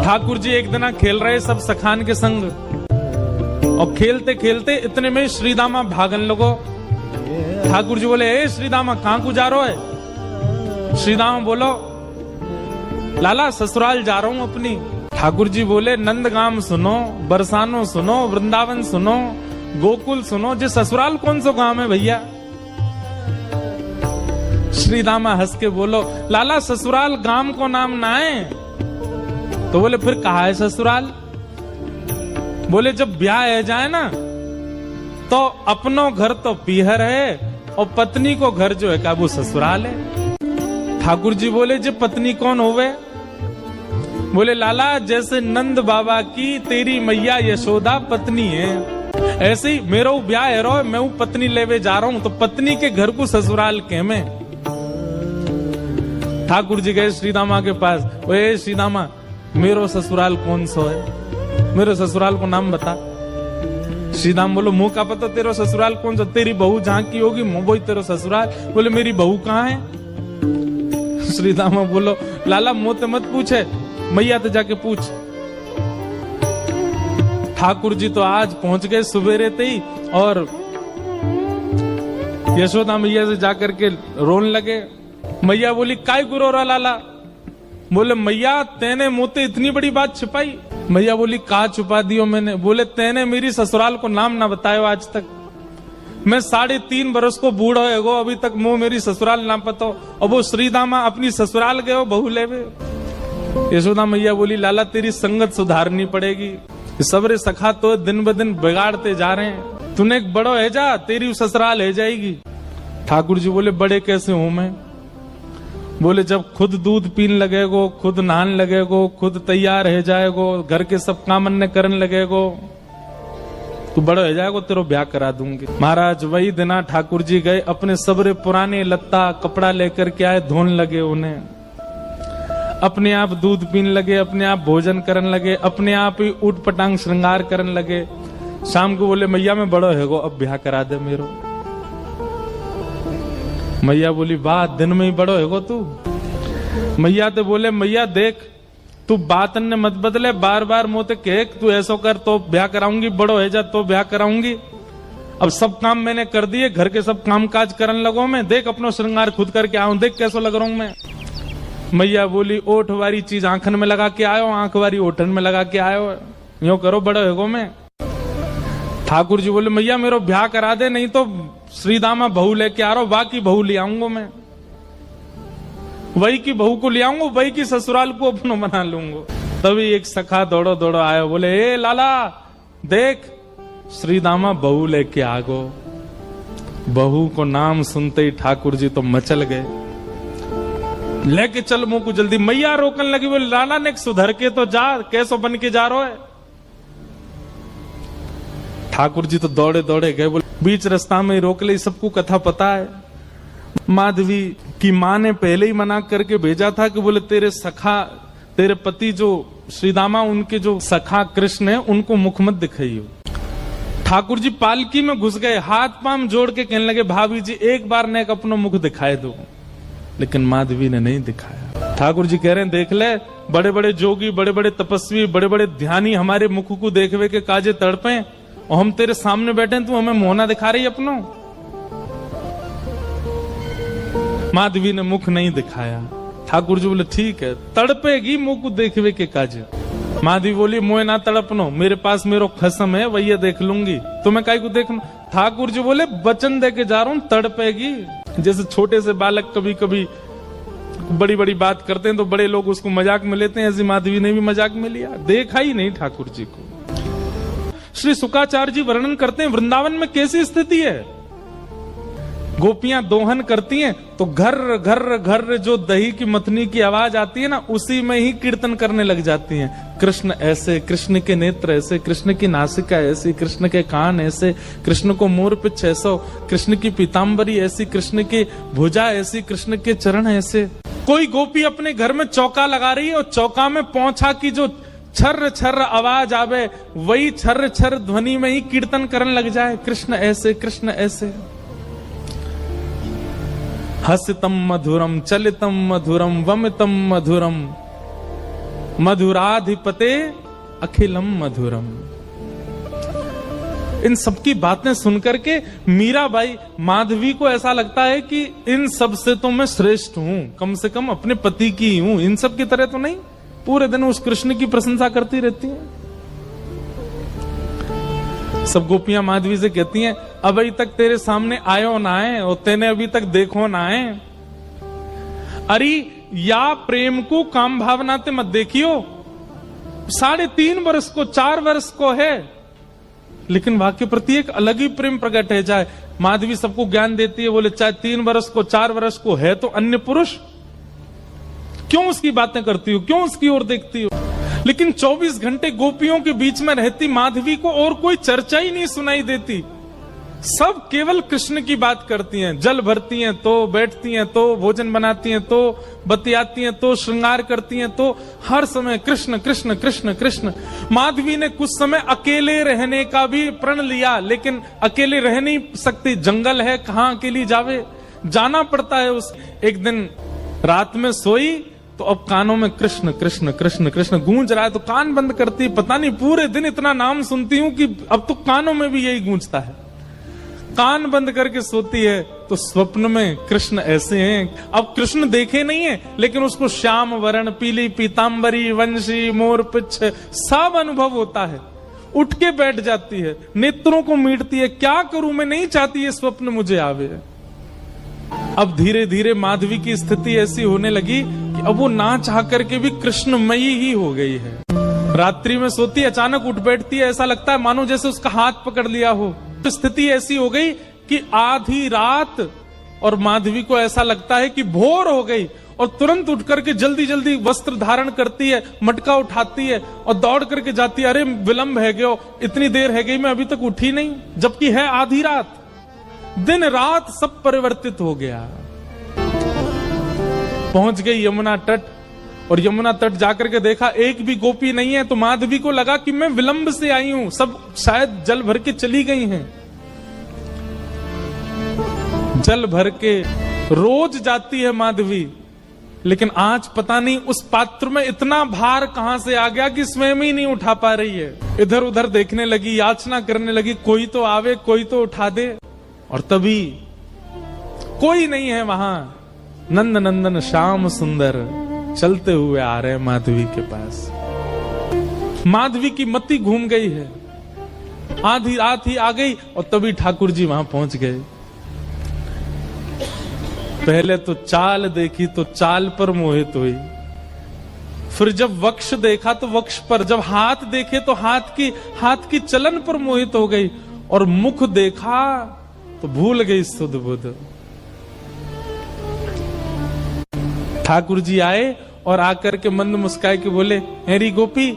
ठाकुर जी एक दिन खेल रहे सब सखान के संग, और खेलते खेलते इतने में श्रीदामा भागन लगो। ठाकुर जी बोले, ए श्रीदामा कहां को जा रहे है? श्रीदामा बोलो, लाला ससुराल जा रहा हूं अपनी। ठाकुर जी बोले, नंदगाम सुनो, बरसानो सुनो, वृंदावन सुनो, गोकुल सुनो, जे ससुराल कौन सा गांव है भैया? श्रीदामा हंस के बोलो, लाला ससुराल गांव को नाम ना है। तो बोले, फिर कहा है ससुराल? बोले, जब ब्याह है जाए ना तो अपनो घर तो पीहर है और पत्नी को घर जो है का वो ससुराल है। ठाकुर जी बोले, जे पत्नी कौन होवे? बोले, लाला जैसे नंद बाबा की तेरी मैया यशोदा पत्नी है, ऐसे ही मेरा ब्याह है रो, मैं हूं पत्नी लेवे जा रहा हूं, तो पत्नी के घर को ससुराल के में। ठाकुर जी गए श्रीदामा के पास, ओए श्रीदामा मेरो ससुराल कौन सा है? मेरे ससुराल को नाम बता। श्रीदाम बोलो, मुंह का पता तेरा ससुराल कौन सा? तेरी बहू जहां की होगी वही तेरा ससुराल। बोले, मेरी बहू कहाँ है? श्रीदामा बोलो, लाला मुंह तो मत पूछे, मैया तो जाके पूछ। ठाकुर जी तो आज पहुंच गए सुबेरे ते ही, और यशोदा मैया से जाकर के रोने लगे। मैया बोली, काय गुरो रा लाला? बोले, मैया तेने मुझे इतनी बड़ी बात छिपाई। मैया बोली, कहा छुपा दियो मैंने? बोले, तेने मेरी ससुराल को नाम ना बतायो आज तक। मैं 3.5 बरस को बूढ़ होएगो, अभी तक मुंह मेरी ससुराल ना पतो, और वो श्रीदामा अपनी ससुराल गए बहू लेवे। यशोदा मैया बोली, लाला तेरी संगत सुधारनी पड़ेगी, सबरे सखा तो दिन ब दिन बिगाड़ते जा रहे हैं, तूने एक बड़ो है जा, तेरी ससुराल है जाएगी। ठाकुर जी बोले, बड़े कैसे हूं मैं? बोले, जब खुद दूध पीन लगेगो, खुद नहान लगेगो, खुद तैयार है जाएगो, घर के सब काम अन्य करने लगेगो, तू बड़ो हो जाएगो, तेरो ब्याह करा दूंगी। महाराज वही दिना ठाकुर जी गए, अपने सबरे पुराने लत्ता कपड़ा लेकर के आए, धोने लगे उन्हें, अपने आप दूध पीने लगे, अपने आप भोजन करने लगे, अपने आप ही उठ पटांग श्रृंगार करने लगे। शाम को बोले, मैया मैं बड़ो है गो, अब ब्याह करा दे मेरो। मैया बोली, वाह दिन में ही बड़ो है गो तू। मैया तो बोले, मैया देख तू बात ने मत बदले, बार बार मोते कह तू ऐसा कर तो ब्याह कराऊंगी, बड़ो है जा तो ब्याह कराऊंगी। अब सब काम मैंने कर दिए, घर के सब काम काज करने लगो मैं, देख अपनो श्रृंगार खुद करके आऊं, देख कैसा लग रहा हूं मैं। मैया बोली, ओठ वाली चीज आंखन में लगा के आयो, आंख वाली ओठन में लगा के आयो, यूं करो बड़ो है गो मैं। ठाकुर जी बोले, मैया मेरो ब्याह करा दे, नहीं तो श्रीदामा बहू लेके आ रहा हूं, बाकी बहू ले आऊंगा मैं, वही की बहू को ले आऊंगा, वही की ससुराल को अपनो बना लूंगा। तभी एक सखा दौड़ो दौड़ो आयो, बोले, ए लाला देख श्रीदामा बहू लेके आ गो। बहू को नाम सुनते ही ठाकुर जी तो मचल गए, लेके चल मुंह को जल्दी। मैया रोकने लगी, बोले, लाला ने सुधर के तो जा, कैसो बन के जा रहा है? ठाकुर जी तो दौड़े दौड़े गए, बोले बीच रास्ता में रोक ले, सबको कथा पता है। माधवी की माँ ने पहले ही मना करके भेजा था कि बोले तेरे सखा, तेरे पति जो श्रीदामा, उनके जो सखा कृष्ण है, उनको मुख मत दिखाइयो। ठाकुर जी पालकी में घुस गए, हाथ पांव जोड़ के कहने लगे, भाभी जी एक बार ने अपना मुख दिखाए दो, लेकिन माधवी ने नहीं दिखाया। ठाकुर जी कह रहे हैं, देख ले, बड़े बड़े जोगी, बड़े बड़े तपस्वी, बड़े बड़े ध्यानी हमारे मुख को देखवे के काजे तड़पे, और हम तेरे सामने बैठे, तू हमें मोहना दिखा रही अपनो। माधवी ने मुख नहीं दिखाया। ठाकुर जी बोले, ठीक है, तड़पेगी मुंह को देखवे के काजे। माधवी बोली, मोए ना तड़पनो, मेरे पास मेरो खसम है, वही देख लूंगी, तुम्हें काहे को देखना। ठाकुर जी बोले, वचन दे के जा रहा हूं, तड़पेगी। जैसे छोटे से बालक कभी कभी बड़ी बड़ी बात करते हैं तो बड़े लोग उसको मजाक में लेते हैं, ऐसी माधवी ने भी मजाक में लिया, देखा ही नहीं ठाकुर जी को। श्री शुकाचार्य जी वर्णन करते हैं, वृंदावन में कैसी स्थिति है। गोपियां दोहन करती हैं तो घर घर घर जो दही की मथनी की आवाज आती है ना, उसी में ही कीर्तन करने लग जाती हैं। कृष्ण ऐसे, कृष्ण के नेत्र ऐसे, कृष्ण की नासिका ऐसी, कृष्ण के कान ऐसे, कृष्ण को मोर पिछ ऐसा, कृष्ण की पीताम्बरी ऐसी, कृष्ण की भुजा ऐसी, कृष्ण के चरण ऐसे। कोई गोपी अपने घर में चौका लगा रही है और चौका में पौंछा की जो छर्र छर्र आवाज आवे, वही छर्र छर्र ध्वनि में ही कीर्तन करने लग जाए, कृष्ण ऐसे, कृष्ण ऐसे। हसितम मधुरम, चलितम मधुरम, वमितम मधुरम, मधुराधिपते अखिलम मधुरम। इन सबकी बातें सुनकर के मीराबाई, माधवी को ऐसा लगता है कि इन सब से तो मैं श्रेष्ठ हूं, कम से कम अपने पति की ही हूं, इन सब की तरह तो नहीं। पूरे दिन उस कृष्ण की प्रशंसा करती रहती हैं। सब गोपियां माधवी से कहती हैं, अभी तक तेरे सामने आयो ना है और तेने अभी तक देखो ना है। अरे या प्रेम को काम भावना ते मत देखियो, 3.5 वर्ष को 4 वर्ष को है, लेकिन वहां के प्रति एक अलग ही प्रेम प्रकट है। जाए माधवी सबको ज्ञान देती है, बोले चाहे 3 वर्ष को 4 वर्ष को है तो अन्य पुरुष, क्यों उसकी बातें करती हो, क्यों उसकी ओर देखती हो। लेकिन 24 घंटे गोपियों के बीच में रहती माधवी को और कोई चर्चा ही नहीं सुनाई देती। सब केवल कृष्ण की बात करती हैं। जल भरती हैं तो, बैठती हैं तो, भोजन बनाती हैं तो, बतियाती हैं तो, श्रृंगार करती हैं तो, हर समय कृष्ण कृष्ण कृष्ण कृष्ण। माधवी ने कुछ समय अकेले रहने का भी प्रण लिया, लेकिन अकेले रह नहीं सकती, जंगल है, कहां अकेली जावे, जाना पड़ता है। उस एक दिन रात में सोई तो अब कानों में कृष्ण कृष्ण कृष्ण कृष्ण गूंज रहा है, तो कान बंद करती, पता नहीं पूरे दिन इतना नाम सुनती हूं कि अब तो कानों में भी यही गूंजता है। कान बंद करके सोती है तो स्वप्न में कृष्ण ऐसे हैं। अब कृष्ण देखे नहीं है, लेकिन उसको श्याम वर्ण, पीली पीतांबरी, वंशी, मोर पिच्छ सब अनुभव होता है। उठ के बैठ जाती है, नेत्रों को मीटती है, क्या करूं मैं, नहीं चाहती ये स्वप्न मुझे आवे। अब धीरे धीरे माधवी की स्थिति ऐसी होने लगी कि अब वो ना चाह करके भी कृष्णमयी ही हो गई है। रात्रि में सोती, अचानक उठ बैठती है, ऐसा लगता है मानो जैसे उसका हाथ पकड़ लिया हो। स्थिति ऐसी हो गई कि आधी रात और माधवी को ऐसा लगता है कि भोर हो गई, और तुरंत उठ करके जल्दी जल्दी वस्त्र धारण करती है, मटका उठाती है और दौड़ करके जाती है। अरे विलंब है गयो, इतनी देर है गई, मैं अभी तक उठी नहीं, जबकि है आधी रात। दिन रात सब परिवर्तित हो गया। पहुंच गई यमुना तट, और यमुना तट जाकर के देखा एक भी गोपी नहीं है, तो माधवी को लगा कि मैं विलंब से आई हूं, सब शायद जल भर के चली गई हैं। जल भर के रोज जाती है माधवी, लेकिन आज पता नहीं उस पात्र में इतना भार कहां से आ गया कि स्वयं ही नहीं उठा पा रही है। इधर उधर देखने लगी, याचना करने लगी, कोई तो आवे, कोई तो उठा दे। और तभी कोई नहीं है वहां। नंद नंदन श्याम सुंदर चलते हुए आ रहे हैं माधवी के पास। माधवी की मति घूम गई है, आधी रात ही आ गई, और तभी ठाकुर जी वहां पहुंच गए। पहले तो चाल देखी तो चाल पर मोहित हुई, फिर जब वक्ष देखा तो वक्ष पर, जब हाथ देखे तो हाथ की चलन पर मोहित हो गई, और मुख देखा तो भूल गई सुध बुध। ठाकुर जी आए और आकर के मंद मुस्काए के बोले, हेरी गोपी,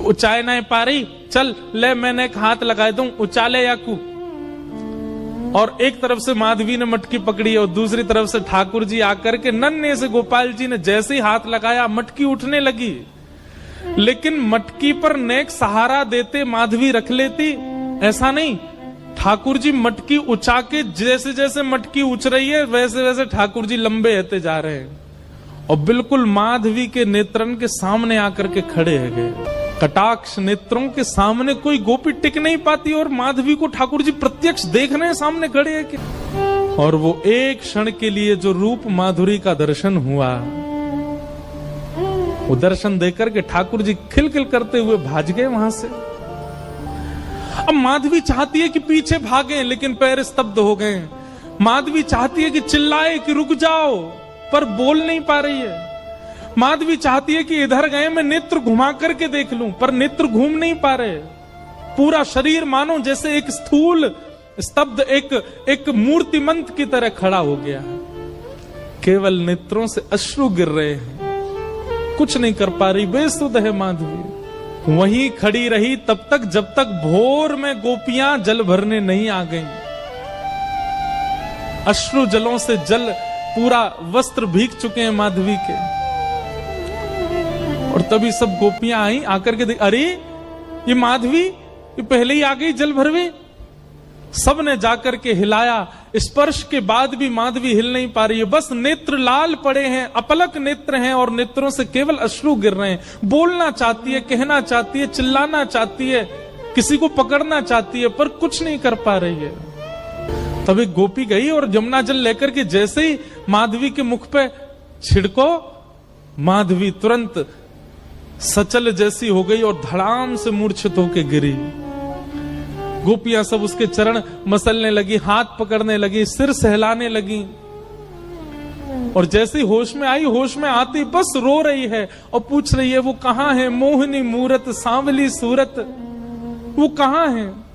उचाए ना पा रही, चल ले मैंने एक हाथ लगा दूं, उचाले याकू। और एक तरफ से माधवी ने मटकी पकड़ी और दूसरी तरफ से ठाकुर जी आकर के नन्हे से गोपाल जी ने जैसे ही हाथ लगाया, मटकी उठने लगी। लेकिन मटकी पर नेक सहारा देते माधवी रख लेती, ऐसा नहीं। ठाकुर जी मटकी उछा के, जैसे जैसे मटकी उछ रही है वैसे वैसे ठाकुर जी लंबे होते जा रहे हैं, और बिल्कुल माधवी के नेत्रन के सामने आकर के खड़े है गए। कटाक्ष नेत्रों के सामने कोई गोपी टिक नहीं पाती, और माधवी को ठाकुर जी प्रत्यक्ष देख रहे हैं, सामने खड़े हैं कि। और वो एक क्षण के लिए जो रूप माधुरी का दर्शन हुआ, वो दर्शन देकर के ठाकुर जी खिलखिल करते हुए भाग गए वहां से। अब माधवी चाहती है कि पीछे भागे, लेकिन पैर स्तब्ध हो गए। माधवी चाहती है कि चिल्लाए कि रुक जाओ, पर बोल नहीं पा रही है। माधवी चाहती है कि इधर गए मैं नेत्र घुमा करके देख लूं, पर नेत्र घूम नहीं पा रहे। पूरा शरीर मानो जैसे एक स्थूल स्तब्ध एक मूर्तिमंत की तरह खड़ा हो गया है। केवल नेत्रों से अश्रु गिर रहे हैं, कुछ नहीं कर पा रही, बेसुध है माधवी। वहीं खड़ी रही तब तक जब तक भोर में गोपियां जल भरने नहीं आ गईं। अश्रु जलों से जल पूरा वस्त्र भीग चुके हैं माधवी के। और तभी सब गोपियां आई, आकर के देख, अरे ये माधवी ये पहले ही आ गई जल भरवे। सबने जाकर के हिलाया। स्पर्श के बाद भी माधवी हिल नहीं पा रही है, बस नेत्र लाल पड़े हैं, अपलक नेत्र हैं और नेत्रों से केवल अश्रु गिर रहे हैं। बोलना चाहती है, कहना चाहती है, चिल्लाना चाहती है, किसी को पकड़ना चाहती है, पर कुछ नहीं कर पा रही है। तब एक गोपी गई और यमुना जल लेकर के जैसे ही माधवी के मुख पे छिड़को, माधवी तुरंत सचल जैसी हो गई और धड़ाम से मूर्छित होकर गिरी। गोपियां सब उसके चरण मसलने लगी, हाथ पकड़ने लगी, सिर सहलाने लगी। और जैसे होश में आई, होश में आती बस रो रही है और पूछ रही है वो कहां है, मोहिनी मूरत सांवली सूरत, वो कहां है।